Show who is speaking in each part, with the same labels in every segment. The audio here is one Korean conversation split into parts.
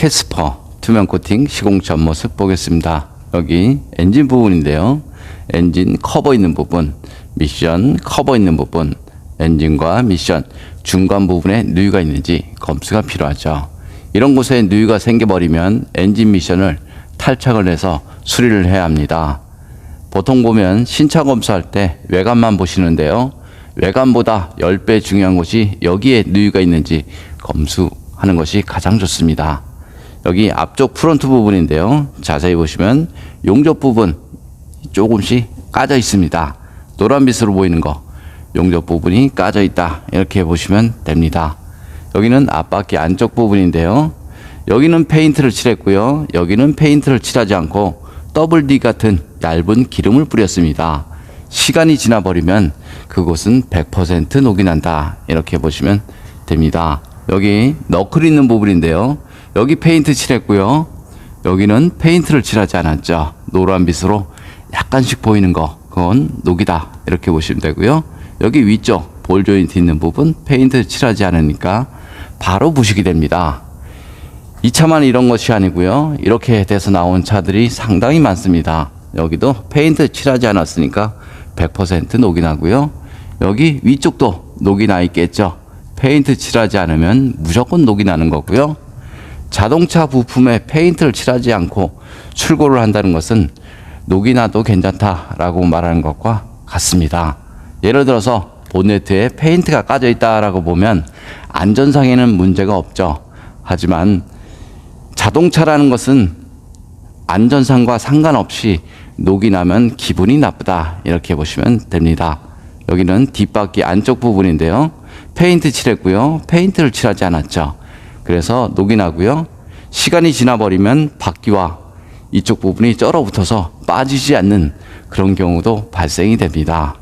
Speaker 1: 캐스퍼 투명 코팅 시공차 모습 보겠습니다. 여기 엔진 부분인데요. 엔진 커버 있는 부분, 미션 커버 있는 부분, 엔진과 미션 중간 부분에 누유가 있는지 검수가 필요하죠. 이런 곳에 누유가 생겨버리면 엔진 미션을 탈착을 해서 수리를 해야 합니다. 보통 보면 신차 검수할 때 외관만 보시는데요. 외관보다 10배 중요한 것이 여기에 누유가 있는지 검수하는 것이 가장 좋습니다. 여기 앞쪽 프론트 부분인데요. 자세히 보시면 용접 부분 조금씩 까져 있습니다. 노란빛으로 보이는 거 용접 부분이 까져 있다, 이렇게 보시면 됩니다. 여기는 앞바퀴 안쪽 부분인데요. 여기는 페인트를 칠했고요. 여기는 페인트를 칠하지 않고 더블 D 같은 얇은 기름을 뿌렸습니다. 시간이 지나버리면 그곳은 100% 녹이 난다, 이렇게 보시면 됩니다. 여기 너클 있는 부분인데요. 여기 페인트 칠했고요. 여기는 페인트를 칠하지 않았죠. 노란빛으로 약간씩 보이는 거, 그건 녹이다, 이렇게 보시면 되고요. 여기 위쪽 볼 조인트 있는 부분 페인트 칠하지 않으니까 바로 부식이 됩니다. 이 차만 이런 것이 아니고요. 이렇게 돼서 나온 차들이 상당히 많습니다. 여기도 페인트 칠하지 않았으니까 100% 녹이 나고요. 여기 위쪽도 녹이 나 있겠죠. 페인트 칠하지 않으면 무조건 녹이 나는 거고요. 자동차 부품에 페인트를 칠하지 않고 출고를 한다는 것은 녹이 나도 괜찮다라고 말하는 것과 같습니다. 예를 들어서 본네트에 페인트가 까져 있다라고 보면 안전상에는 문제가 없죠. 하지만 자동차라는 것은 안전상과 상관없이 녹이 나면 기분이 나쁘다, 이렇게 보시면 됩니다. 여기는 뒷바퀴 안쪽 부분인데요. 페인트 칠했고요. 페인트를 칠하지 않았죠. 그래서 녹이 나고요. 시간이 지나버리면 바퀴와 이쪽 부분이 쩔어붙어서 빠지지 않는 그런 경우도 발생이 됩니다.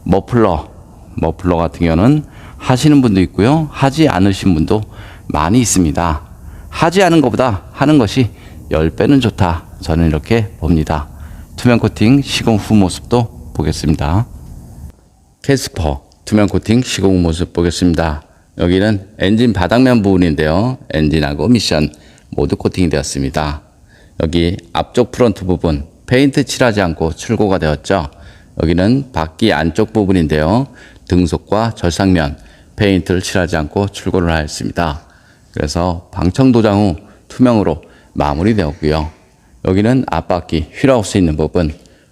Speaker 1: 머플러 같은 경우는 하시는 분도 있고요. 하지 않으신 분도 많이 있습니다. 하지 않은 것보다 하는 것이 10배는 좋다, 저는 이렇게 봅니다. 투명 코팅 시공 후 모습도 보겠습니다. 캐스퍼 투명 코팅 시공 후 모습 보겠습니다. 여기는 엔진 바닥면 부분인데요. 엔진하고 미션 모두 코팅이 되었습니다. 여기 앞쪽 프론트 부분 페인트 칠하지 않고 출고가 되었죠. 여기는 바퀴 안쪽 부분인데요. 등속과 절삭면 페인트를 칠하지 않고 출고를 하였습니다. 그래서 방청 도장 후 투명으로 마무리되었고요. 여기는 앞바퀴 휠하우스 있는 부분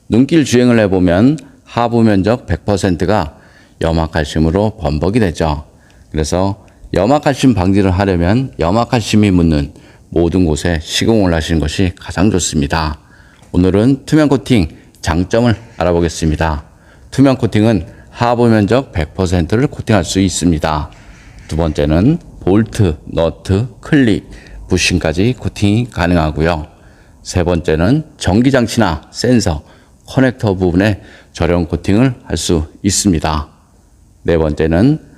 Speaker 1: 눈길 주행을 해보면 하부 면적 100%가 염화칼슘으로 범벅이 되죠. 그래서 염화칼슘 방지를 하려면 염화칼슘이 묻는 모든 곳에 시공을 하시는 것이 가장 좋습니다. 오늘은 투명 코팅 장점을 알아보겠습니다. 투명 코팅은 하부 면적 100%를 코팅할 수 있습니다. 두 번째는 볼트, 너트, 클립, 부싱까지 코팅이 가능하고요. 세 번째는 전기장치나 센서, 커넥터 부분에 저렴 코팅을 할 수 있습니다. 네 번째는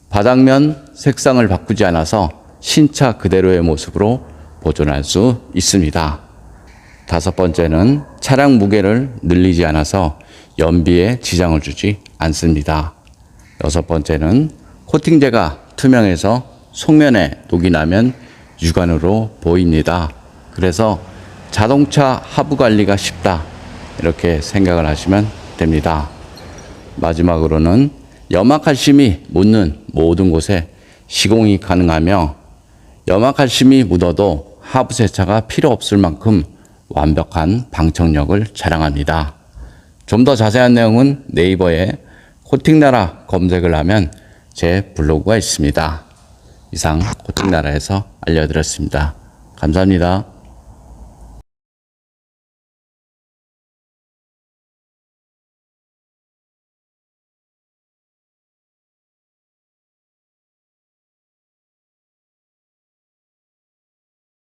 Speaker 1: 바닥면 색상을 바꾸지 않아서 신차 그대로의 모습으로 보존할 수 있습니다. 다섯 번째는 차량 무게를 늘리지 않아서 연비에 지장을 주지 않습니다. 여섯 번째는 코팅제가 투명해서 속면에 녹이 나면 육안으로 보입니다. 그래서 자동차 하부 관리가 쉽다, 이렇게 생각을 하시면 됩니다. 마지막으로는 염화칼슘이 묻는 모든 곳에 시공이 가능하며 염화칼슘이 묻어도 하부 세차가 필요 없을 만큼 완벽한 방청력을 자랑합니다. 좀 더 자세한 내용은 네이버에 코팅나라 검색을 하면 제 블로그가 있습니다. 이상 코팅나라에서 알려드렸습니다. 감사합니다.